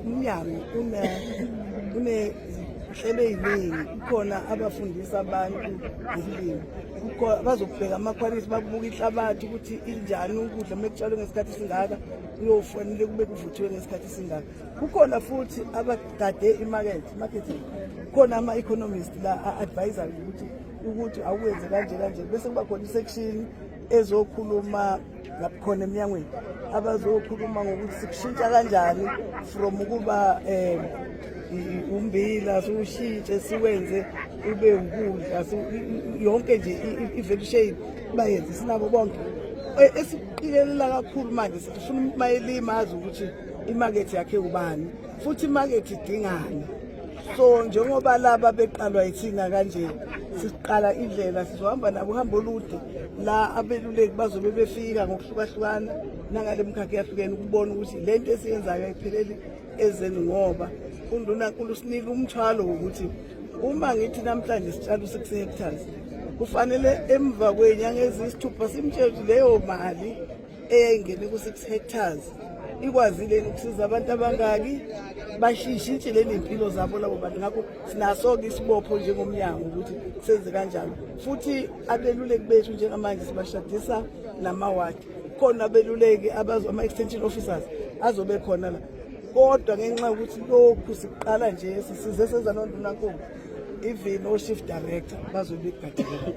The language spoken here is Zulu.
umnyango unehlelo eziningi khona abafundisa abantu ngezilimo bazobheka amakhwalithi babuka inhlabathi ukuthi injani ukudla mekutshalwe ngesikhathi singaka kuyofanele kube kuvuthiwe ngesikhathi singaka. Kukhona futhi abagade marketing khona ama-economist la advisor ukuthi awuwenze kanje bese kuba khona isection ezokhuluma ngakhona eminyangweni abazokhuluma ngokuthi sikushintsha kanjani from ukuba umbila siwushintshe siwenze ube ukudla yonke nje i-value chain bayenze sinabo bonke esiqikelela kakhulu manje sifuna umayelima azi ukuthi imarket yakhe ubani futhi imarket idingani. So njengoba laba beqalwa yithina kanje siqala indlela sizohamba nabo uhambo olude la abeluleki bazobe befika ngokuhlukahlukana nangale mkhakha yahlukene ukubona ukuthi lento esiyenzayo ayipheleli ezeni ngoba uNdunankulu usinika umthwalo ukuthi uma ngithi namhlanje sitshalo 6 hectares kufanele emva kwenyanga ezisithupha simtshele leyo mali eyayingene ku6 hectares ikwazile ukusiza abantu abangaki bashishintshile nempilo zabo labo bantu. Ngakho sinaso-ke isibopho njengomnyango ukuthi senze kanjalo futhi abeluleki bethu njengamanje sibashadisa namawadi khona abeluleki ama-extension officers azobe khona la kodwa ngenxa yokuthi lokhu siqala nje size senza noNdunankulu even o-chief director bazobe begadile.